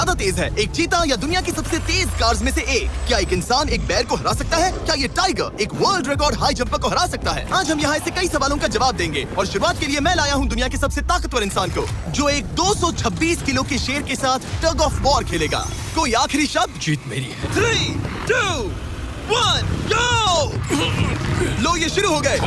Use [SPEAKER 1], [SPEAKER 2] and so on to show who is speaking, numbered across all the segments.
[SPEAKER 1] ज्यादा तेज है, एक चीता या दुनिया की सबसे तेज कार्स में से एक? क्या एक इंसान एक बैर को हरा सकता है? क्या ये टाइगर एक वर्ल्ड रिकॉर्ड हाई जंपर को हरा सकता है? आज हम यहाँ ऐसे कई सवालों का जवाब देंगे और शुरुआत के लिए मैं लाया हूँ दुनिया के सबसे ताकतवर इंसान को, जो एक 226 किलो के शेर के साथ टग ऑफ वॉर खेलेगा। कोई आखिरी शब्द?
[SPEAKER 2] जीत मेरी है।
[SPEAKER 1] 3, 2, 1, go! लो ये शुरू हो गए।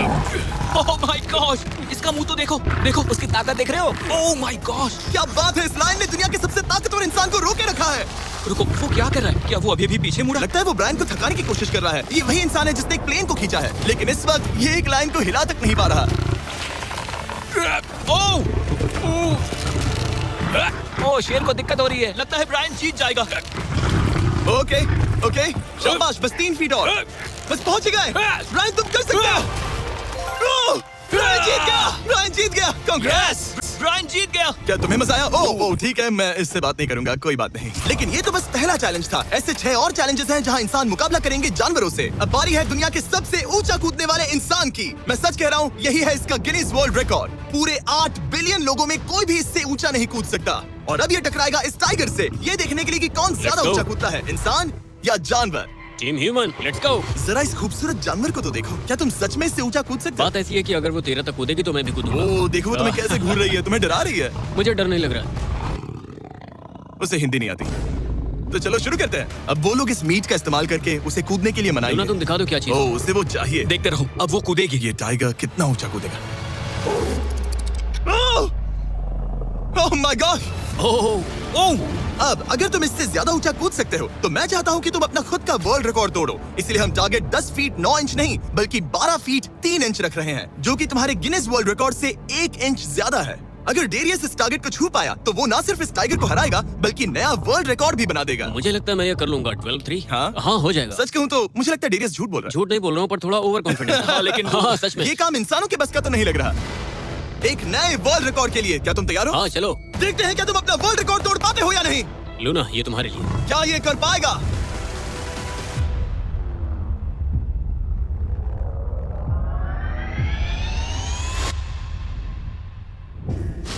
[SPEAKER 2] ओह माय गॉश, इसका मुंह तो देखो, देखो उसकी ताकत देख रहे हो? ओह माय गॉश,
[SPEAKER 1] क्या बात है, इस लाइन ने दुनिया के सबसे ताकतवर इंसान को रोके रखा है।
[SPEAKER 2] रुको, वो क्या कर रहा है? क्या वो अभी भी पीछे मुड़ा?
[SPEAKER 1] लगता है वो ब्रायन को थकाने की कोशिश कर रहा है। ये वही इंसान है जिसने एक प्लेन को खींचा है, लेकिन इस वक्त ये एक लाइन को हिला तक नहीं पा रहा।
[SPEAKER 2] ओह, शेर को दिक्कत हो रही है। लगता है ब्रायन जीत जाएगा।
[SPEAKER 1] ओके, ओके, शाबाश, बस 3 फीट और, बस पहुंच ही गए। ब्रायन तुम कर सकते हो। ब्रायन जीत गया, ब्रायन जीत गया। कांग्रेस,
[SPEAKER 2] ब्रायन जीत गया।
[SPEAKER 1] क्या तुम्हें मजा आया? ओह ठीक है, मैं इससे बात नहीं करूंगा, कोई बात नहीं। लेकिन ये तो बस पहला चैलेंज था। ऐसे 6 और चैलेंजेस हैं जहां इंसान मुकाबला करेंगे जानवरों से। अब बारी है दुनिया के सबसे ऊंचा कूदने वाले इंसान की। मैं सच कह रहा हूँ, यही है इसका गिनीज वर्ल्ड रिकॉर्ड। पूरे 8 बिलियन लोगों में कोई भी इससे ऊंचा नहीं कूद सकता। और अब ये टकराएगा इस टाइगर से, ये देखने के लिए कि कौन ज्यादा
[SPEAKER 2] go.
[SPEAKER 1] ऊंचा कूदता है, इंसान या जानवर।
[SPEAKER 2] Team human, let's go.
[SPEAKER 1] जरा इस खूबसूरत जानवर को तो देखो। क्या तुम सच में इससे ऊंचा कूद सकते हो?
[SPEAKER 2] बात ऐसी है कि अगर वो 13 तक कूदेगी तो मैं भी कूदूंगा।
[SPEAKER 1] ओह देखो वो तुम्हें कैसे घूर रही है, तुम्हें डरा रही है।
[SPEAKER 2] मुझे डर नहीं लग रहा।
[SPEAKER 1] उसे हिंदी नहीं आती, तो चलो शुरू करते हैं। अब वो लोग इस मीट का इस्तेमाल करके उसे कूदने के लिए
[SPEAKER 2] लूना,
[SPEAKER 1] मनाएंगे।
[SPEAKER 2] तुम दिखा दो क्या चीज।
[SPEAKER 1] ओह उसे वो चाहिए।
[SPEAKER 2] देखते रहो, अब वो कूदेगी।
[SPEAKER 1] ये टाइगर कितना ऊंचा कूदेगा। Oh my God.
[SPEAKER 2] ओह ओह,
[SPEAKER 1] अब अगर तुम इससे ज्यादा ऊंचा कूद सकते हो तो मैं चाहता हूँ कि तुम अपना खुद का वर्ल्ड रिकॉर्ड तोड़ो। इसलिए हम टारगेट 10 फीट 9 इंच नहीं बल्कि 12 फीट 3 इंच रख रहे हैं, जो कि तुम्हारे गिनेस वर्ल्ड रिकॉर्ड से 1 इंच ज्यादा है। अगर डेरियस इस टारगेट को छू पाया तो वो ना सिर्फ इस टाइगर को हराएगा बल्कि नया वर्ल्ड रिकॉर्ड भी बना देगा।
[SPEAKER 2] मुझे लगता है मैं ये कर लूंगा। 12-3।
[SPEAKER 1] हाँ
[SPEAKER 2] हो जाएगा।
[SPEAKER 1] सच कहूँ तो मुझे लगता है डेरियस झूठ बोल रहा
[SPEAKER 2] झूठ नहीं बोल रहा हूँ, पर थोड़ा ओवर कॉन्फिडेंस। लेकिन हाँ, सच में
[SPEAKER 1] है। ये काम इंसानों के बस का तो नहीं लग रहा। एक नए वर्ल्ड रिकॉर्ड के लिए क्या तुम तैयार हो?
[SPEAKER 2] हाँ चलो,
[SPEAKER 1] देखते हैं क्या तुम अपना वर्ल्ड रिकॉर्ड तोड़ पाते हो या नहीं।
[SPEAKER 2] लूना ये तुम्हारे लिए।
[SPEAKER 1] क्या ये कर पाएगा?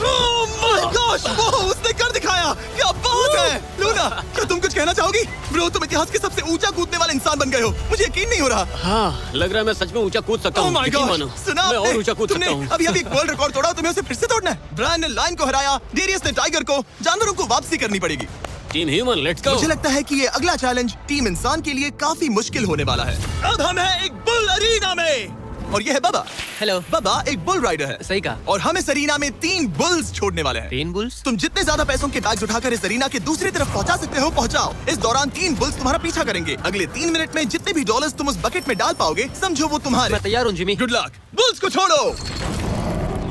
[SPEAKER 1] Oh my gosh! वो उसने कर दिखाया। क्या बात है लूना, क्या तुम कुछ कहना चाहोगी? ब्रो तुम इतिहास के सबसे ऊंचा कूदने वाले इंसान बन गए हो। मुझे यकीन नहीं हो रहा।
[SPEAKER 2] हाँ, लग रहा है मैं सच में ऊंचा कूद सकता
[SPEAKER 1] Oh
[SPEAKER 2] हूँ।
[SPEAKER 1] my
[SPEAKER 2] यकीन
[SPEAKER 1] gosh!
[SPEAKER 2] मानो,
[SPEAKER 1] सुना
[SPEAKER 2] मैं
[SPEAKER 1] आपने?
[SPEAKER 2] और ऊंचा कूद
[SPEAKER 1] तुमने
[SPEAKER 2] सकता हूँ।
[SPEAKER 1] अभी एक वर्ल्ड रिकॉर्ड तोड़ा, तुम्हें उसे फिर से तोड़ना है। ब्रायन ने लाइन को हराया, डेरियस ने टाइगर को, जानवरों को वापसी करनी पड़ेगी।
[SPEAKER 2] Team human, let's go.
[SPEAKER 1] मुझे लगता है कि ये अगला चैलेंज टीम इंसान के लिए काफी मुश्किल होने वाला है। अब हम हैं एक बुल अरीना में और ये है बबा।
[SPEAKER 2] हेलो।
[SPEAKER 1] बबा एक बुल राइडर है।
[SPEAKER 2] सही कहा।
[SPEAKER 1] और हम इस अरीना में 3 बुल्स छोड़ने वाले हैं।
[SPEAKER 2] 3 बुल्स?
[SPEAKER 1] तुम जितने ज्यादा पैसों के बैग्स उठाकर इस अरीना के दूसरी तरफ पहुंचा सकते हो पहुंचाओ। इस दौरान 3 बुल्स तुम्हारा पीछा करेंगे। अगले 3 मिनट में जितने भी डॉलर्स तुम उस बकेट में डाल पाओगे समझो वो तुम्हारे।
[SPEAKER 2] मैं तैयार हूँ जिमी।
[SPEAKER 1] Good luck. बुल्स को छोड़ो।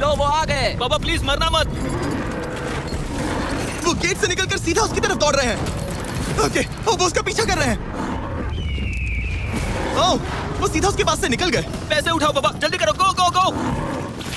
[SPEAKER 2] लो वो आ गए। बाबा प्लीज मरना मत।
[SPEAKER 1] वो गेट से निकलकर सीधा उसकी तरफ दौड़ रहे हैं। ओके, वो उसका पीछा कर रहे हैं। ओह, वो सीधा उसके पास से निकल गए।
[SPEAKER 2] पैसे उठाओ बाबा, जल्दी करो, गो गो गो।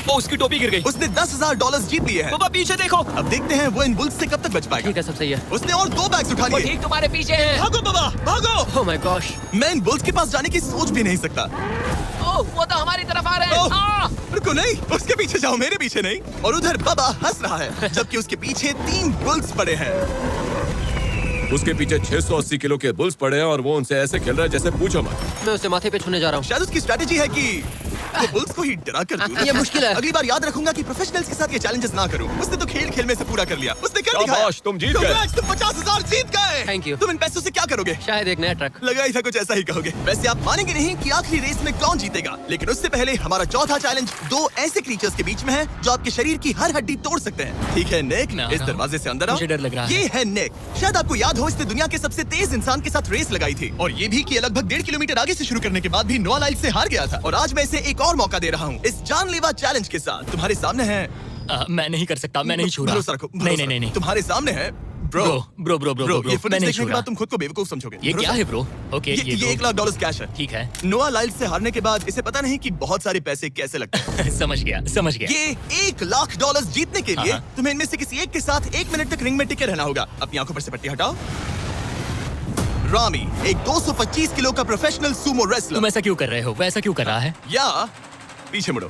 [SPEAKER 2] ओ, उसकी टोपी गिर गई।
[SPEAKER 1] उसने 10,000 डॉलर्स जीत लिए हैं।
[SPEAKER 2] बाबा पीछे देखो।
[SPEAKER 1] अब देखते हैं वो इन बुल्स से कब तक बच पाएगा।
[SPEAKER 2] ठीक है, सब सही है।
[SPEAKER 1] उसने और 2 बैग्स उठा
[SPEAKER 2] वो
[SPEAKER 1] लिए।
[SPEAKER 2] ठीक तुम्हारे पीछे है।
[SPEAKER 1] भागो बाबा, भागो।
[SPEAKER 2] Oh my gosh.
[SPEAKER 1] मैं इन बुल्स के पास जाने की सोच भी नहीं सकता।
[SPEAKER 2] ओह, वो तो हमारी तरफ आ रहे हैं।
[SPEAKER 1] ओह, रुको नहीं, उसके पीछे जाओ, मेरे पीछे नहीं। और उधर बाबा हंस रहा है जबकि उसके पीछे 3 बुल्स पड़े हैं।
[SPEAKER 3] उसके पीछे 680 किलो के बुल्स पड़े हैं और वो उनसे ऐसे खेल रहा है जैसे पूछो मत।
[SPEAKER 2] मैं उसे माथे पे छूने जा रहा हूँ।
[SPEAKER 1] शायद उसकी स्ट्रेटेजी है कि वो बुल्स को ही डरा कर दूं।
[SPEAKER 2] ये मुश्किल है।
[SPEAKER 1] अगली बार याद रखूंगा कि प्रोफेशनल्स के साथ ये चैलेंजेस ना करूं। उसने तो खेल खेल में से पूरा कर लिया। उसने कर दिखाया।
[SPEAKER 3] शाबाश, तुम जीत गए।
[SPEAKER 1] Congrats, तुम 50,000 जीत गए।
[SPEAKER 2] Thank you।
[SPEAKER 1] तुम इन पैसों से क्या करोगे?
[SPEAKER 2] शायद एक नया ट्रक।
[SPEAKER 1] लगा ही था कुछ ऐसा ही कहोगे। वैसे आप मानेंगे नहीं कि आखिरी रेस में कौन जीतेगा, लेकिन उससे पहले हमारा चौथा चैलेंज 2 ऐसे क्रीचर्स के बीच में है जो आपके शरीर की हर हड्डी तोड़ सकते हैं। ठीक है निक,
[SPEAKER 2] मैं आ
[SPEAKER 1] इस
[SPEAKER 2] रहा हूं।
[SPEAKER 1] दरवाजे से अंदर आओ।
[SPEAKER 2] मुझे डर लग रहा है।
[SPEAKER 1] ये है निक। शायद आपको याद हो, इसने दुनिया के सबसे तेज इंसान के साथ रेस लगाई थी और ये भी कि लगभग 1.5 किलोमीटर आगे से शुरू करने के बाद भी नोआ लाइल से हार गया था। और आज मैं इसे एक और मौका दे रहा हूँ इस जानलेवा चैलेंज के साथ। तुम्हारे सामने है।
[SPEAKER 2] मैं नहीं कर सकता, मैं नहीं छू रहा।
[SPEAKER 1] भरोसा रखो,
[SPEAKER 2] नहीं नहीं नहीं।
[SPEAKER 1] तुम्हारे सामने है bro.
[SPEAKER 2] Bro bro bro bro
[SPEAKER 1] ये फुटेज
[SPEAKER 2] मैं नहीं
[SPEAKER 1] देखने
[SPEAKER 2] छू
[SPEAKER 1] के
[SPEAKER 2] रहा।
[SPEAKER 1] बाद तुम खुद को बेवकूफ समझोगे।
[SPEAKER 2] ये क्या है ब्रो? ओके,
[SPEAKER 1] ये $1 लाख कैश है।
[SPEAKER 2] ठीक है।
[SPEAKER 1] नोआ लाइल से हारने के बाद इसे पता नहीं कि बहुत सारे पैसे कैसे लगते हैं।
[SPEAKER 2] समझ गया, समझ गया।
[SPEAKER 1] ये $1 लाख जीतने के लिए
[SPEAKER 2] हाँ।
[SPEAKER 1] तुम्हें इनमें से किसी एक के साथ 1 मिनट तक रिंग में टिके रहना होगा। अपनी आंखों पर से पट्टी हटाओ। रामी एक 225 किलो का प्रोफेशनल सूमो रेसलर।
[SPEAKER 2] तुम ऐसा क्यों कर रहे हो? वो ऐसा क्यों कर रहा है?
[SPEAKER 1] या पीछे मुड़ो।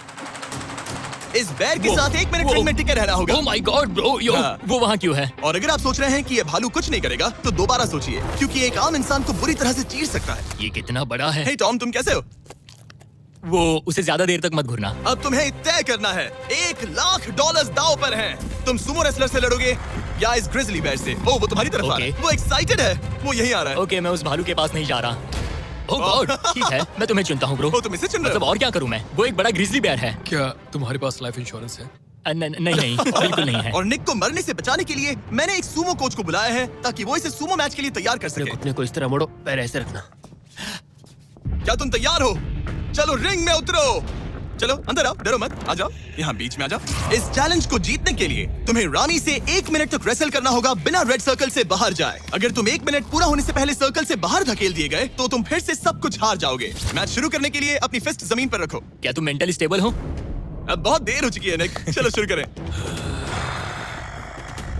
[SPEAKER 1] इस बैर के साथ 1 मिनट रिंग में टिके रहना होगा।
[SPEAKER 2] ओह माय गॉड ब्रो, यो
[SPEAKER 1] हाँ।
[SPEAKER 2] वो वहाँ क्यों है?
[SPEAKER 1] और अगर आप सोच रहे हैं कि ये भालू कुछ नहीं करेगा तो दोबारा सोचिए, क्योंकि एक आम इंसान को बुरी तरह से चीर सकता है।
[SPEAKER 2] ये कितना बड़ा है?
[SPEAKER 1] हे टॉम, तुम कैसे हो?
[SPEAKER 2] वो उसे ज्यादा देर तक मत घुरना।
[SPEAKER 1] अब तुम्हें तय करना है, $1,00,000 दांव पर हैं। तुम सुमो रेसलर से लड़ोगे या इस ग्रिजली बेयर से? ओ, वो तुम्हारी तरफ आ रहा है।
[SPEAKER 2] Okay.
[SPEAKER 1] वो एक्साइटेड है, वो यही आ रहा है।
[SPEAKER 2] ओके, मैं उस भालू के पास नहीं जा रहा। ओह गॉड, ठीक है, मैं तुम्हें चुनता हूँ ब्रो।
[SPEAKER 1] ओ, तुम इसे चुन रहे
[SPEAKER 2] मतलब
[SPEAKER 1] हो?
[SPEAKER 2] और क्या करूँ मैं? वो एक बड़ा ग्रिजली बेयर है।
[SPEAKER 4] क्या तुम्हारे पास लाइफ इंश्योरेंस है?
[SPEAKER 2] नहीं, बिल्कुल नहीं है।
[SPEAKER 1] और निक को मरने से बचाने के लिए मैंने एक सुमो कोच को बुलाया है ताकि वो इसे सुमो मैच के लिए तैयार कर सके।
[SPEAKER 4] घुटने को इस तरह मोड़ो, पैर ऐसे रखना।
[SPEAKER 1] क्या तुम तैयार हो? चलो रिंग में उतरो। चलो अंदर आओ, डरो मत, आ जाओ, यहाँ बीच में आ जाओ। इस चैलेंज को जीतने के लिए तुम्हें रामी से 1 मिनट तक रेसल करना होगा बिना रेड सर्कल से बाहर जाए। अगर तुम 1 मिनट पूरा होने से पहले सर्कल से बाहर धकेल दिए गए तो तुम फिर से सब कुछ हार जाओगे। मैच शुरू करने के लिए अपनी फिस्ट जमीन पर रखो।
[SPEAKER 2] क्या तुम मेंटली स्टेबल हो?
[SPEAKER 1] अब बहुत देर हो चुकी है निक, चलो शुरू करें।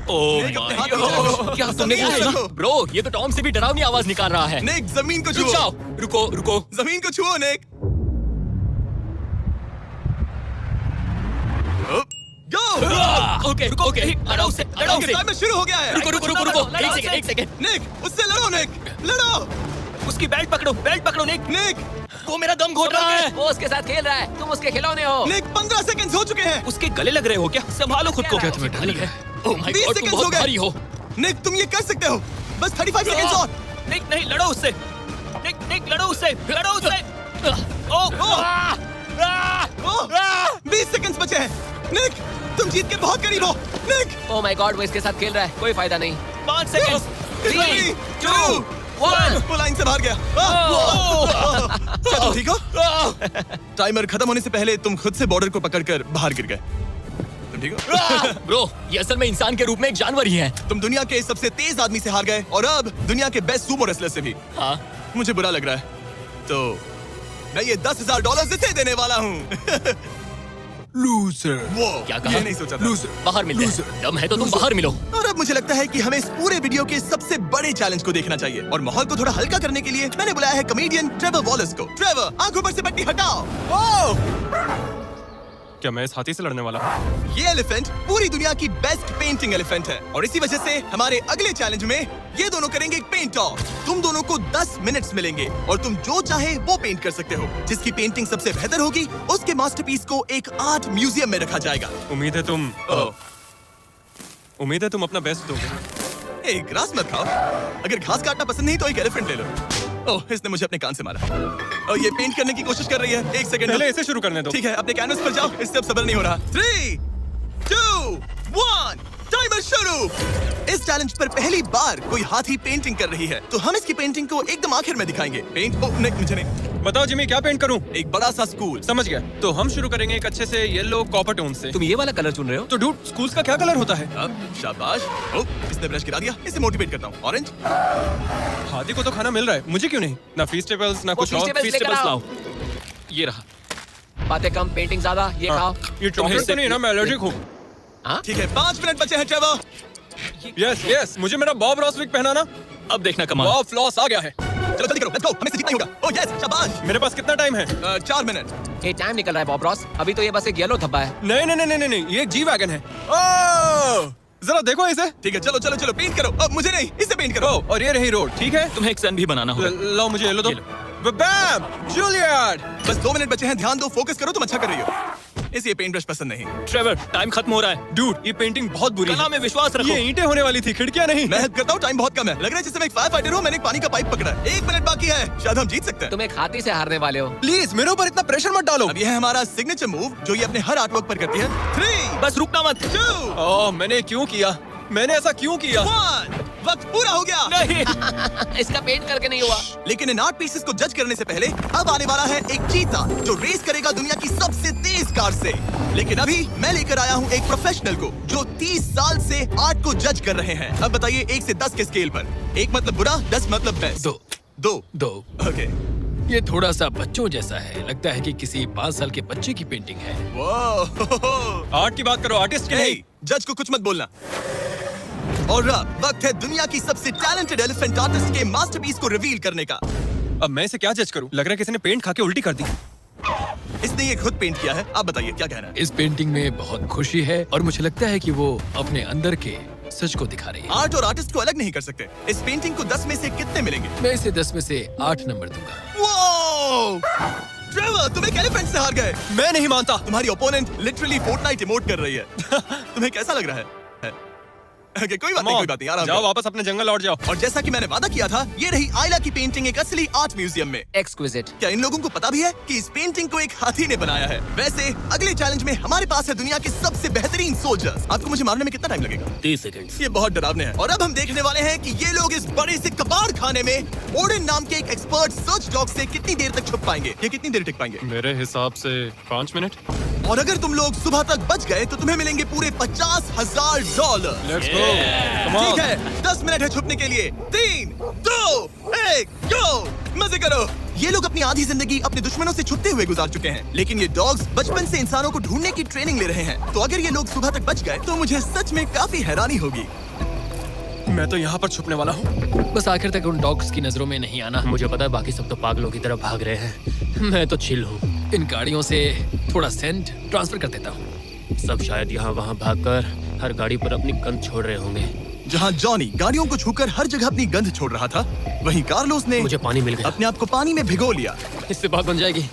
[SPEAKER 2] ओह
[SPEAKER 1] निक, अपने हाथ
[SPEAKER 2] माय
[SPEAKER 1] नीचे रखो।
[SPEAKER 2] गॉड, क्या तुमने
[SPEAKER 1] जमीन
[SPEAKER 2] क्या
[SPEAKER 1] पे
[SPEAKER 2] सुना?
[SPEAKER 1] रखो।
[SPEAKER 2] ब्रो, ये तो टॉम से भी डरावनी आवाज निकाल रहा है।
[SPEAKER 1] निक, जमीन को
[SPEAKER 2] रुक
[SPEAKER 1] छुओ।
[SPEAKER 2] जाओ, रुको।
[SPEAKER 1] जमीन को छुओ निक। गो।
[SPEAKER 2] ओके, लड़ो उससे, लड़ो उससे।
[SPEAKER 1] टाइमर शुरू हो गया है।
[SPEAKER 2] रुको, एक सेकंड।
[SPEAKER 1] निक, उससे लड़ो निक, लड़ो।
[SPEAKER 2] उसकी बेल्ट पकड़ो निक।
[SPEAKER 1] निक,
[SPEAKER 2] वो मेरा दम घोट रहा है।
[SPEAKER 5] वो उसके साथ खेल रहा है, तुम उसके खिलौने हो।
[SPEAKER 1] निक, 15 सेकंड्स हो चुके हैं।
[SPEAKER 2] उसके गले लग रहे हो क्या? संभालो खुद को।
[SPEAKER 5] क्या
[SPEAKER 4] तुम्हें डर लग रहा है?
[SPEAKER 2] ओह माय
[SPEAKER 1] 20
[SPEAKER 2] गॉड, तुम
[SPEAKER 1] सेकंड्स हो
[SPEAKER 2] बहुत
[SPEAKER 1] गए।
[SPEAKER 2] भारी हो।
[SPEAKER 1] निक, तुम ये कर सकते हो। बस 35 सेकंड्स और।
[SPEAKER 2] निक, नहीं, लड़ो उससे। निक, लड़ो उससे। ओह,
[SPEAKER 1] 20 सेकंड्स बचे हैं। निक, तुम जीत के बहुत करीब हो। निक,
[SPEAKER 5] ओह माय गॉड, वो इसके साथ खेल रहा है, कोई फायदा नहीं।
[SPEAKER 2] 5 सेकंड।
[SPEAKER 1] 3, 2, 1। वो लाइन से बाहर गया। क्या तुम ठीक हो? टाइमर खत्म होने से पहले तुम खुद से बॉर्डर को पकड़कर बाहर गिर गए। तुम ठीक हो?
[SPEAKER 2] ब्रो, ये असल में इंसान के रूप में एक जानवर ही है।
[SPEAKER 1] तुम दुनिया के सबसे तेज आदमी से हार गए और अब दुनिया के बेस्ट सुमो रेसलर से भी।
[SPEAKER 2] हाँ,
[SPEAKER 1] मुझे बुरा लग रहा है, तो मैं ये $10,000 इसे देने वाला हूँ।
[SPEAKER 4] लूजर।
[SPEAKER 1] वो
[SPEAKER 2] क्या कहा?
[SPEAKER 1] ये नहीं सोचा था।
[SPEAKER 2] बाहर मिलते हैं। दम है तो तुम बाहर मिलो।
[SPEAKER 1] और अब मुझे लगता है कि हमें इस पूरे वीडियो के सबसे बड़े चैलेंज को देखना चाहिए और माहौल को थोड़ा हल्का करने के लिए मैंने बुलाया है कॉमेडियन ट्रेवर वॉलस को। ट्रेवर, आंखों पर से पट्टी हटाओ। ओह!
[SPEAKER 4] क्या मैं इस हाथी से लड़ने वाला हूँ?
[SPEAKER 1] ये एलिफेंट पूरी दुनिया की बेस्ट पेंटिंग एलिफेंट है और इसी वजह से हमारे अगले चैलेंज में ये दोनों करेंगे एक पेंट ऑफ। तुम दोनों को 10 मिनट्स मिलेंगे और तुम जो चाहे वो पेंट कर सकते हो। जिसकी पेंटिंग सबसे बेहतर होगी उसके मास्टरपीस को एक आर्ट म्यूजियम में रखा जाएगा।
[SPEAKER 4] उम्मीद है तुम अपना बेस्ट दोगे।
[SPEAKER 1] ग्रास मत खाओ। अगर घास काटना पसंद नहीं तो एक एलिफेंट ले लो। ओह, इसने मुझे अपने कान से मारा। और ये पेंट करने की कोशिश कर रही है। 1 सेकंड।
[SPEAKER 4] पहले इसे शुरू करने दो।
[SPEAKER 1] ठीक है, अपने कैनवस पर जाओ। इससे अब सब्र नहीं हो रहा। 3, 2, 1, टाइमर शुरू। इस चैलेंज पर पहली बार कोई हाथी पेंटिंग कर रही है, तो हम इसकी पेंटिंग को एकदम आखिर में दिखाएंगे। पेंट नहीं, मुझे नहीं।
[SPEAKER 4] बताओ जिमी, क्या पेंट करूं?
[SPEAKER 1] एक बड़ा सा स्कूल।
[SPEAKER 4] समझ गया। तो हम शुरू करेंगे एक अच्छे से येलो कॉपर टोन से।
[SPEAKER 5] तुम ये वाला कलर चुन रहे हो?
[SPEAKER 4] तो डूड, स्कूल्स का क्या कलर होता है?
[SPEAKER 1] अब शाबाश। ओह, इसने ब्रश गिरा दिया। इसे मोटिवेट करता हूँ। ऑरेंज।
[SPEAKER 4] हाथी को तो खाना मिल रहा है, मुझे क्यों नहीं? ना फीस्टेबल्स ना कुछ और।
[SPEAKER 5] feastables लेकर
[SPEAKER 2] Feastables
[SPEAKER 5] आओ।
[SPEAKER 2] लाओ। ये रहा।
[SPEAKER 5] बातें कम, पेंटिंग ज्यादा, ये खाओ।
[SPEAKER 4] ये चॉकलेट तो नहीं ना? मैं एलर्जिक हूँ।
[SPEAKER 1] ठीक है, 5 मिनट बचे हैं ट्रेवर।
[SPEAKER 4] यस, मुझे मेरा बॉब रॉस विग पहनाना।
[SPEAKER 2] अब देखना कमाल।
[SPEAKER 4] बॉब फ्लॉस आ गया है।
[SPEAKER 1] चलो जल्दी करो, लेट्स गो। हमें से जीतना ही होगा। ओह यस, शाबाश।
[SPEAKER 4] मेरे पास कितना टाइम है?
[SPEAKER 1] 4 मिनट।
[SPEAKER 5] ये टाइम निकल रहा है बॉब रॉस, अभी तो ये बस एक येलो धब्बा है।
[SPEAKER 4] नहीं, ये एक जी वैगन है। ओह, जरा देखो इसे।
[SPEAKER 1] ठीक है, चलो पेंट करो। अब मुझे नहीं, इसे पेंट करो।
[SPEAKER 4] ओह, और ये रही रोड, ठीक है?
[SPEAKER 2] तुम्हें एक सन भी बनाना होगा।
[SPEAKER 4] लाओ मुझे येलो दो।
[SPEAKER 2] ये लो।
[SPEAKER 4] बैम, जूलियट।
[SPEAKER 1] बस 2 मिनट बचे हैं, ध्यान दो, फोकस करो, तुम अच्छा कर रही हो। इसे ये पेंट ब्रश पसंद नहीं।
[SPEAKER 2] ट्रेवर, टाइम खत्म हो रहा है।
[SPEAKER 4] डूड, ये पेंटिंग बहुत बुरी
[SPEAKER 2] कला
[SPEAKER 4] है।
[SPEAKER 2] में विश्वास रखो।
[SPEAKER 4] ये ईंटें होने वाली थी, खिड़कियां नहीं।
[SPEAKER 1] मैं हेल्प करता हूँ, टाइम बहुत कम है। लग रहा है जैसे मैं एक फायर फाइटर हूँ, मैंने एक पानी का पाइप पकड़ा है। 1 मिनट बाकी है, शायद हम जीत सकते हैं।
[SPEAKER 5] तुम एक हाथी से हारने वाले हो।
[SPEAKER 4] प्लीज मेरे ऊपर इतना प्रेशर मत डालो।
[SPEAKER 1] अब ये है हमारा सिग्नेचर मूव जो ये अपने हर आर्टवर्क पर करती है। 3,
[SPEAKER 2] बस रुकना मत।
[SPEAKER 1] 2,
[SPEAKER 4] ओह, मैंने क्यों किया? मैंने ऐसा क्यों किया?
[SPEAKER 1] 1। वक्त पूरा हो गया।
[SPEAKER 2] नहीं।
[SPEAKER 5] इसका पेंट करके नहीं हुआ।
[SPEAKER 1] लेकिन इन आर्ट पीसेस को जज करने से पहले अब आने वाला है एक चीता जो रेस करेगा दुनिया की सबसे तेज कार से। लेकिन अभी मैं लेकर आया हूँ एक प्रोफेशनल को जो 30 साल से आर्ट को जज कर रहे हैं। अब बताइए 1 से 10 के स्केल पर। 1 मतलब बुरा, 10 मतलब बेस्ट।
[SPEAKER 4] 2
[SPEAKER 1] 2। ओके।
[SPEAKER 6] ये थोड़ा सा बच्चों जैसा है, लगता है कि किसी 5 साल के बच्चे की पेंटिंग है।
[SPEAKER 1] वाह।
[SPEAKER 4] आर्ट की बात करो, आर्टिस्ट की नहीं।
[SPEAKER 1] जज को कुछ मत बोलना। और अब वक्त है दुनिया की सबसे टैलेंटेड एलिफेंट आर्टिस्ट के मास्टरपीस को रिवील करने का।
[SPEAKER 4] अब मैं इसे क्या जज करूं? लग रहा है किसी ने पेंट खा के उल्टी कर दी।
[SPEAKER 1] इसने ये खुद पेंट किया है। आप बताइए क्या कहना है?
[SPEAKER 6] इस पेंटिंग में बहुत खुशी है और मुझे लगता है कि वो अपने अंदर के सच को दिखा रही है।
[SPEAKER 1] आर्ट और आर्टिस्ट को अलग नहीं कर सकते। इस पेंटिंग को 10 में से कितने मिलेंगे?
[SPEAKER 6] मैं इसे 10 में से 8 नंबर दूंगा।
[SPEAKER 1] वो ट्रेवर, तुम एक एलिफेंट से हार गए।
[SPEAKER 4] मैं नहीं मानता।
[SPEAKER 1] तुम्हारी ओपोनेंट लिटरली फोर्टनाइट इमोट कर रही है। तुम्हें कैसा लग रहा है? Okay, कोई बात नहीं, आराम
[SPEAKER 4] जाओ
[SPEAKER 1] करो।
[SPEAKER 4] वापस अपने जंगल लौट जाओ।
[SPEAKER 1] और जैसा कि मैंने वादा किया था, ये रही आयला की पेंटिंग एक असली आर्ट म्यूजियम में।
[SPEAKER 5] एक्सक्विजिट।
[SPEAKER 1] क्या इन लोगों को पता भी है कि इस पेंटिंग को एक हाथी ने बनाया है? वैसे अगले चैलेंज में हमारे पास है दुनिया के सबसे बेहतरीन सोल्जर्स। आपको मुझे मारने में कितना टाइम लगेगा?
[SPEAKER 6] 30 सेकंड।
[SPEAKER 1] ये बहुत डरावने है। और अब हम देखने वाले हैं कि ये लोग इस बड़े से कबाड़ खाने में ओडिन नाम के एक एक्सपर्ट सर्च डॉग से कितनी देर तक छुप पाएंगे। ये कितनी देर टिक पाएंगे?
[SPEAKER 4] मेरे हिसाब से 5 मिनट।
[SPEAKER 1] और अगर तुम लोग सुबह तक बच गए तो तुम्हें मिलेंगे पूरे $50,000।
[SPEAKER 4] Let's go. Come on.
[SPEAKER 1] ठीक है, 10 मिनट है छुपने के लिए। 3, 2, 1, गो! मजे करो। ये लोग अपनी आधी जिंदगी अपने दुश्मनों से छुपते हुए गुजार चुके हैं, लेकिन ये डॉग्स बचपन से इंसानों को ढूंढने की ट्रेनिंग ले रहे हैं। तो अगर ये लोग सुबह तक बच गए तो मुझे सच में काफी हैरानी होगी।
[SPEAKER 4] मैं तो यहाँ पर छुपने वाला हूँ।
[SPEAKER 6] बस आखिर तक उन डॉग्स की नजरों में नहीं आना। मुझे पता है बाकी सब तो पागलों की तरफ भाग रहे हैं। मैं तो चिल हूँ। इन गाड़ियों से थोड़ा सेंट ट्रांसफर कर देता हूँ। सब शायद यहाँ वहाँ भागकर हर गाड़ी पर अपनी गंध छोड़ रहे होंगे।
[SPEAKER 1] जहाँ जॉनी गाड़ियों को छूकर हर जगह अपनी गंध छोड़ रहा था, वहीं कार्लोस ने
[SPEAKER 6] मुझे पानी मिल गया।
[SPEAKER 1] अपने आप को पानी में भिगो लिया।
[SPEAKER 6] इससे बात बन जाएगी।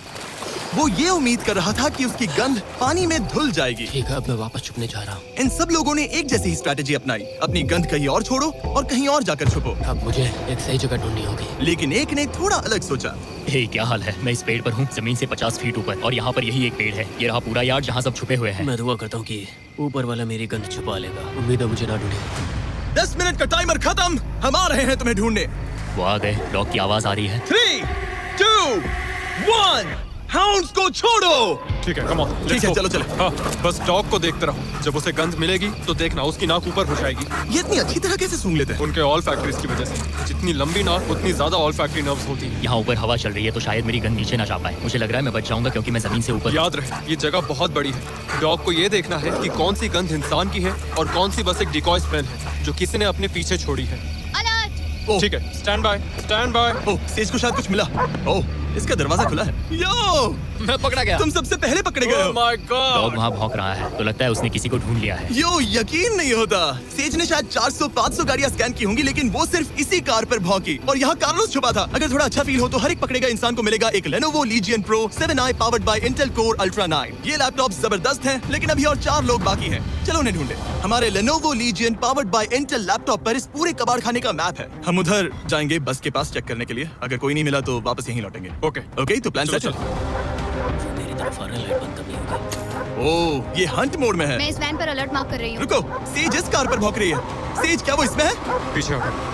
[SPEAKER 1] वो ये उम्मीद कर रहा था कि उसकी गंध पानी में धुल जाएगी।
[SPEAKER 6] ठीक है, अब मैं वापस छुपने जा रहा हूँ।
[SPEAKER 1] इन सब लोगों ने एक जैसी ही स्ट्रैटेजी अपनाई। अपनी गंध कहीं और छोड़ो और कहीं और जाकर छुपो।
[SPEAKER 6] अब मुझे एक सही जगह ढूंढनी होगी।
[SPEAKER 1] लेकिन एक ने थोड़ा अलग सोचा।
[SPEAKER 7] हे, क्या हाल है? मैं इस पेड़ पर हूँ, जमीन से 50 फीट ऊपर, और यहाँ पर यही एक पेड़ है। ये रहा पूरा यार्ड जहाँ सब छुपे हुए हैं।
[SPEAKER 6] मैं दुआ करता हूँ कि ऊपर वाला मेरी गंध छुपा लेगा। उम्मीद है मुझे ना ढूंढे।
[SPEAKER 1] 10 मिनट का टाइमर खत्म। हम आ रहे हैं तुम्हें ढूंढने।
[SPEAKER 7] वो आ गए। डॉग की आवाज आ रही है।
[SPEAKER 1] 3, 2, 1, हाउंड्स को छोड़ो।
[SPEAKER 4] ठीक है, कम ऑन।
[SPEAKER 1] ठीक है, चलो चलो।
[SPEAKER 4] हाँ, बस डॉग को देखते रहो। जब उसे गंध मिलेगी तो देखना उसकी नाक ऊपर हो जाएगी।
[SPEAKER 1] ये इतनी अच्छी तरह कैसे सूंघ लेते हैं?
[SPEAKER 4] उनके ऑल फैक्ट्रीज की वजह से। जितनी लंबी नाक उतनी ज्यादा ऑल फैक्ट्री नर्व्स होती है।
[SPEAKER 7] यहाँ ऊपर हवा चल रही है तो शायद मेरी गंध नीचे ना जा पाए। मुझे लग रहा है मैं बच जाऊंगा क्योंकि मैं जमीन से ऊपर।
[SPEAKER 4] याद रहे, ये जगह बहुत बड़ी है। डॉग को ये देखना है कि कौन सी गंध इंसान की है और कौन सी बस एक डिकॉय स्मेल है जो किसी ने अपने पीछे छोड़ी है।
[SPEAKER 1] ओह,
[SPEAKER 4] ठीक है, stand by, stand by.
[SPEAKER 1] Oh, says को शायद कुछ मिला। ओह, इसका दरवाजा खुला है। यो,
[SPEAKER 6] मैं पकड़ा गया।
[SPEAKER 1] तुम सबसे पहले पकड़े गए
[SPEAKER 4] ओह
[SPEAKER 1] हो।
[SPEAKER 4] My
[SPEAKER 7] dog
[SPEAKER 4] God.
[SPEAKER 7] वहाँ भौंक रहा है तो लगता है उसने किसी को ढूंढ लिया है।
[SPEAKER 1] यो, यकीन नहीं होता। सेज ने शायद 400-500 गाड़ियां स्कैन की होंगी, लेकिन वो सिर्फ इसी कार पर भौंकी और यहाँ कार्लोस छुपा था। अगर थोड़ा अच्छा फील हो तो हर एक पकड़े गए इंसान को मिलेगा एक Lenovo Legion Pro 7i powered by Intel Core Ultra 9। ये लैपटॉप जबरदस्त हैं, लेकिन अभी और 4 लोग बाकी हैं। चलो उन्हें ढूंढे। हमारे Lenovo Legion powered by Intel laptop पर इस पूरे कबाड़ खाने का मैप है। हम उधर जाएंगे बस के पास चेक करने के लिए। अगर कोई नहीं मिला तो वापस यहीं लौटेंगे।
[SPEAKER 4] ओके।
[SPEAKER 1] ओके, तो प्लान सेट है।
[SPEAKER 6] मेरी तरफ आ रहा है, लाइट बंद करनी होगी।
[SPEAKER 1] ओह, ये हंट मोड में है।
[SPEAKER 8] मैं इस वैन पर अलर्ट मार्क कर रही हूँ।
[SPEAKER 1] रुको, सेज इस कार पर भौंक रही है। सेज, क्या वो इसमें है?
[SPEAKER 4] पीछे हटो।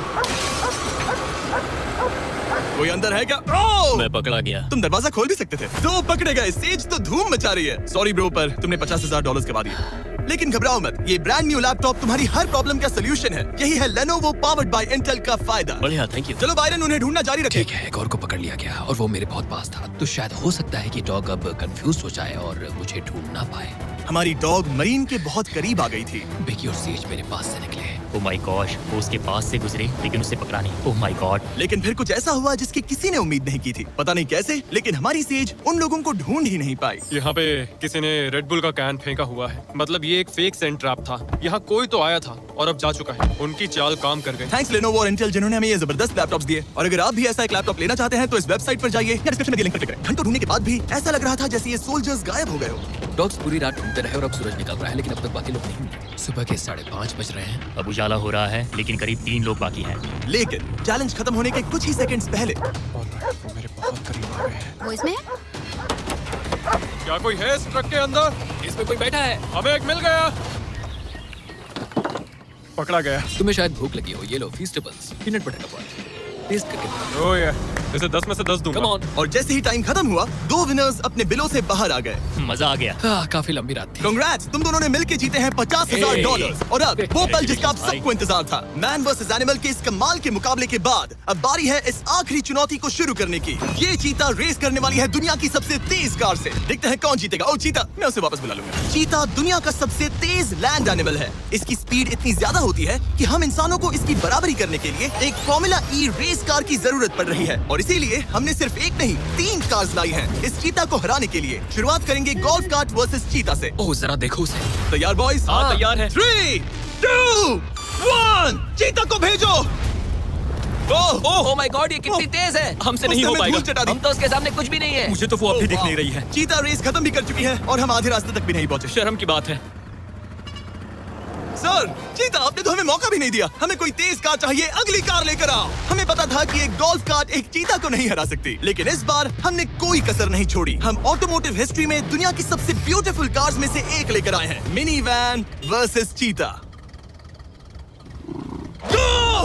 [SPEAKER 1] कोई अंदर है क्या? ओह!
[SPEAKER 6] मैं पकड़ा गया।
[SPEAKER 1] तुम दरवाजा खोल भी सकते थे। 2 पकड़े गए। सेज तो धूम मचा रही है। सॉरी ब्रो, पर तुमने $50,000 करवा दिए। लेकिन घबराओ मत, ये ब्रांड न्यू लैपटॉप तुम्हारी हर प्रॉब्लम का सोल्यूशन है। यही है Lenovo पावर्ड बाय Intel का फायदा।
[SPEAKER 6] बढ़िया, थैंक यू।
[SPEAKER 1] चलो बायरन, उन्हें ढूंढना जारी रखें।
[SPEAKER 6] ठीक है, एक और को पकड़ लिया गया और वो मेरे बहुत पास था। तो शायद हो सकता है कि डॉग अब कंफ्यूज हो जाए और मुझे ढूंढ ना पाए।
[SPEAKER 1] हमारी डॉग मरीन के बहुत करीब आ गई थी।
[SPEAKER 6] बेकी और सेज मेरे पास से निकले।
[SPEAKER 7] ओह माय गॉश, वो उसके पास से गुजरे लेकिन उसे पकड़ा नहीं। Oh my God.
[SPEAKER 1] लेकिन फिर कुछ ऐसा हुआ जिसकी किसी ने उम्मीद नहीं की थी। पता नहीं कैसे, लेकिन हमारी सेज उन लोगों को ढूंढ ही नहीं पाई।
[SPEAKER 4] यहाँ पे किसी ने रेड बुल का कैन फेंका हुआ है। मतलब ये एक फेक सेंट ट्रैप था। यहाँ कोई तो आया था और अब जा चुका है। उनकी चाल काम कर गई।
[SPEAKER 1] थैंक्स Lenovo और Intel जिन्होंने हमें ये जबरदस्त लैपटॉप्स दिए। और अगर आप भी ऐसा एक लैपटॉप लेना चाहते हैं तो इस वेबसाइट पर जाइए या डिस्क्रिप्शन में लिंक पर क्लिक करें। घंटों ढूंढने के बाद भी ऐसा लग रहा था जैसे ये सोल्जर्स गायब हो गए हो।
[SPEAKER 6] डॉग्स पूरी रात ढूंढते रहे और अब सूरज निकल रहा है, लेकिन अब तक बाकी लोग नहीं मिले। सुबह के 5:30 बज रहे हैं।
[SPEAKER 7] अब उजाला हो रहा है लेकिन करीब 3 लोग बाकी हैं।
[SPEAKER 1] लेकिन चैलेंज खत्म होने के कुछ ही सेकंड्स पहले
[SPEAKER 4] वो मेरे बहुत करीब आ गए हैं।
[SPEAKER 8] वो इसमें है?
[SPEAKER 4] क्या कोई है इस ट्रक के अंदर?
[SPEAKER 6] इसमें कोई बैठा है।
[SPEAKER 4] हमें एक मिल गया। पकड़ा गया।
[SPEAKER 6] तुम्हें शायद भूख लगी हो। ये लो फीस्टेबल्स, पीनट बटर का पान। टेस्ट करके।
[SPEAKER 4] ओह या, इसे 10 में से 10 दूंगा।
[SPEAKER 6] Come on.
[SPEAKER 1] और जैसे ही टाइम खत्म हुआ, 2 विनर्स अपने बिलों से बाहर आ गए।
[SPEAKER 7] मजा आ गया।
[SPEAKER 6] काफी लंबी रात थी।
[SPEAKER 1] कांग्रेट्स, तुम दोनों ने मिलके जीते हैं $50,000। और अब वो पल जिसका आप सबको इंतजार था। मैन वर्सेस एनिमल के इस कमाल के मुकाबले के बाद अब बारी है इस आखिरी चुनौती को शुरू करने की। ये चीता रेस करने वाली है दुनिया की सबसे तेज कार से। देखते हैं कौन जीतेगा। ओ चीता, मैं उसे वापस बुला लूंगा। चीता दुनिया का सबसे तेज लैंड एनिमल है। इसकी स्पीड इतनी ज्यादा होती है कि हम इंसानों को इसकी बराबरी करने के लिए एक फॉर्मूला ई रेस इस कार की जरूरत पड़ रही है और इसीलिए हमने सिर्फ एक नहीं 3 कार्स लाई हैं इस चीता को हराने के लिए। शुरुआत करेंगे गोल्फ कार्ट वर्सेस चीता से।
[SPEAKER 2] ओह जरा देखो उसे।
[SPEAKER 1] तैयार बॉयज?
[SPEAKER 6] हाँ, तैयार है।
[SPEAKER 1] 3, 2, 1 चीता को भेजो।
[SPEAKER 5] ओह माय गॉड, ये कितनी तेज है।
[SPEAKER 6] हमसे नहीं हो
[SPEAKER 1] उसने हमें
[SPEAKER 6] पाएगा।
[SPEAKER 1] धूल चटा दी।
[SPEAKER 5] हम तो उसके सामने कुछ भी नहीं है।
[SPEAKER 6] मुझे तो वो अब भी दिख
[SPEAKER 1] वाह।
[SPEAKER 6] नहीं रही है।
[SPEAKER 1] चीता रेस खत्म भी कर चुकी है और हम आधे रास्ते तक भी नहीं पहुंचे।
[SPEAKER 6] शर्म की बात है।
[SPEAKER 1] सर, चीता आपने तो हमें मौका भी नहीं दिया। हमें कोई तेज कार चाहिए, अगली कार लेकर आओ। हमें पता था कि एक गोल्फ कार्ट एक चीता को नहीं हरा सकती, लेकिन इस बार हमने कोई कसर नहीं छोड़ी। हम ऑटोमोटिव हिस्ट्री में दुनिया की सबसे ब्यूटीफुल कार्स में से एक लेकर आए हैं, मिनी वैन वर्सेस चीता।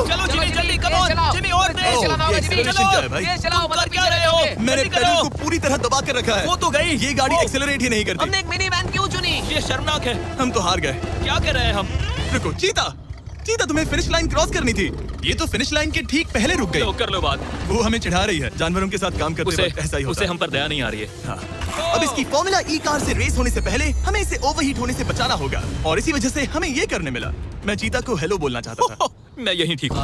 [SPEAKER 6] चलो जिमी जल्दी, कम ऑन जिमी, और
[SPEAKER 5] तेज
[SPEAKER 6] तेज
[SPEAKER 5] चलाना होगा
[SPEAKER 1] ये
[SPEAKER 5] जिमी।
[SPEAKER 1] acceleration क्या है भाई?
[SPEAKER 5] तेज चलाओ,
[SPEAKER 6] तुम कर
[SPEAKER 5] मतलब
[SPEAKER 6] क्या
[SPEAKER 5] पीछे
[SPEAKER 6] रहे हो?
[SPEAKER 5] रहोगे।
[SPEAKER 1] मैंने
[SPEAKER 6] जल्दी
[SPEAKER 1] पेडल
[SPEAKER 6] करो।
[SPEAKER 1] को पूरी तरह दबा कर रखा है।
[SPEAKER 6] वो तो गई।
[SPEAKER 1] ये गाड़ी
[SPEAKER 6] वो।
[SPEAKER 1] एक्सेलरेट ही नहीं करती।
[SPEAKER 5] हमने एक मिनी वैन क्यों चुनी?
[SPEAKER 6] ये शर्मनाक है।
[SPEAKER 1] हम तो हार गए।
[SPEAKER 6] क्या कर रहे हैं हम?
[SPEAKER 1] रुको चीता, चीता तुम्हें फिनिश लाइन क्रॉस करनी थी। ये तो फिनिश लाइन के ठीक पहले रुक गई।
[SPEAKER 6] लो कर लो बात।
[SPEAKER 1] वो हमें चिढ़ा रही है। जानवरों के साथ काम करते
[SPEAKER 6] उसे
[SPEAKER 1] वक्त ऐसा ही होता
[SPEAKER 6] उसे
[SPEAKER 1] है।
[SPEAKER 6] हम पर दया नहीं आ रही है।
[SPEAKER 1] हाँ। अब इसकी फॉर्मूला ई कार से रेस होने से पहले हमें इसे ओवरहीट होने से बचाना होगा और इसी वजह से हमें ये करने मिला। मैं चीता को हेलो बोलना चाहता था।
[SPEAKER 6] मैं यहीं ठीक हूँ।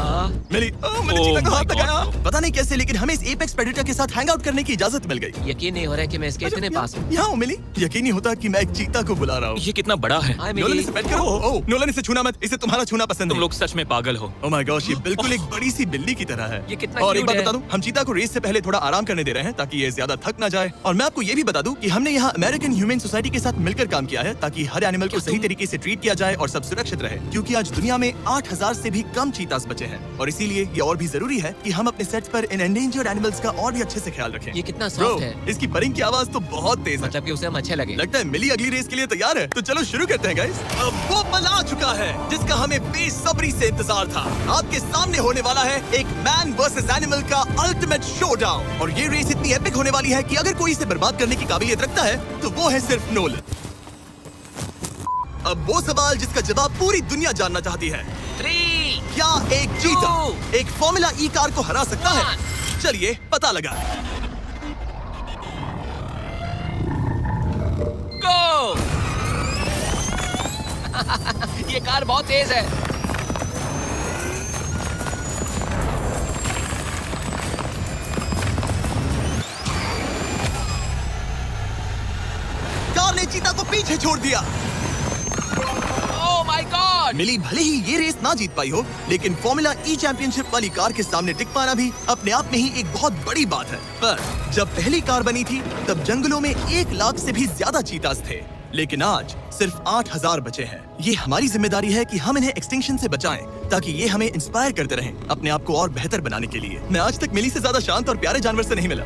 [SPEAKER 1] मैंने
[SPEAKER 6] Oh
[SPEAKER 1] चीता को हाथ
[SPEAKER 6] my
[SPEAKER 1] लगाया।
[SPEAKER 6] God.
[SPEAKER 1] पता नहीं कैसे, लेकिन हमें इस एपेक्स प्रेडेटर के साथ हैंग आउट करने की इजाजत मिल गई।
[SPEAKER 5] यकीन नहीं हो रहा है कि मैं इसके इतने पास हूँ।
[SPEAKER 1] यहाँ मिली। यकीन नहीं होता कि मैं एक चीता को बुला रहा हूँ।
[SPEAKER 6] ये कितना बड़ा है।
[SPEAKER 5] हाय
[SPEAKER 1] नोलन
[SPEAKER 5] मिली।
[SPEAKER 1] इसे पेट करो। ओह, नोलन इसे छूना मत। इसे तुम्हारा छूना पसंद
[SPEAKER 6] तुम
[SPEAKER 1] नहीं।
[SPEAKER 6] लोग सच में पागल हो।
[SPEAKER 1] ओह माय गॉश, ये बिल्कुल एक बड़ी सी बिल्ली की तरह है।
[SPEAKER 5] ये कितना
[SPEAKER 1] और एक
[SPEAKER 5] cute
[SPEAKER 1] बात
[SPEAKER 5] है।
[SPEAKER 1] बता दूं, हम चीता को रेस से पहले थोड़ा आराम करने दे रहे हैं ताकि ये ज्यादा थक ना जाए। और मैं आपको ये भी बता दूं कि हमने यहाँ अमेरिकन ह्यूमन सोसाइटी के साथ मिलकर काम किया है ताकि हर एनिमल को सही तरीके से ट्रीट किया जाए और सब सुरक्षित रहे, क्योंकि आज दुनिया में 8000 से भी कम चीतास बचे हैं और इसीलिए ये और भी जरूरी है कि हम अपने सेट्स पर इन एंडेंजर्ड एनिमल्स का और भी अच्छे से ख्याल रखें।
[SPEAKER 5] ये कितना
[SPEAKER 1] Bro,
[SPEAKER 5] सॉफ्ट है।
[SPEAKER 1] इसकी परिंग की आवाज तो बहुत तेज है।
[SPEAKER 5] मतलब कि उसे हम अच्छे लगे।
[SPEAKER 1] लगता है मिली अगली रेस के लिए तैयार है, तो चलो शुरू करते हैं गाइस। अब वो पल आ चुका है जिसका हमें बेसब्री से इंतजार था। आपके सामने होने वाला है एक मैन वर्सेस एनिमल का अल्टीमेट शोडाउन और ये रेस इतनी एपिक होने वाली है कि अगर कोई इसे बर्बाद करने की काबिलियत रखता है तो वो है सिर्फ नोलन। अब वो सवाल जिसका जवाब पूरी दुनिया जानना चाहती है,
[SPEAKER 5] 3,
[SPEAKER 1] क्या एक चीता एक फॉर्मूला ई कार को हरा सकता है? चलिए पता लगा।
[SPEAKER 5] गो। ये कार बहुत तेज है।
[SPEAKER 1] कार ने चीता को पीछे छोड़ दिया।
[SPEAKER 5] Oh my God.
[SPEAKER 1] मिली भले ही ये रेस ना जीत पाई हो, लेकिन फॉर्मूला ई चैंपियनशिप वाली कार के सामने टिक पाना भी अपने आप में ही एक बहुत बड़ी बात है। पर जब पहली कार बनी थी तब जंगलों में 1 लाख से भी ज्यादा चीतास थे, लेकिन आज सिर्फ 8000 बचे हैं। ये हमारी जिम्मेदारी है कि हम इन्हें एक्सटिंक्शन से बचाएं ताकि ये हमें इंस्पायर करते रहें अपने आप को और बेहतर बनाने के लिए। मैं आज तक मिली से ज्यादा शांत और प्यारे जानवर से नहीं मिला।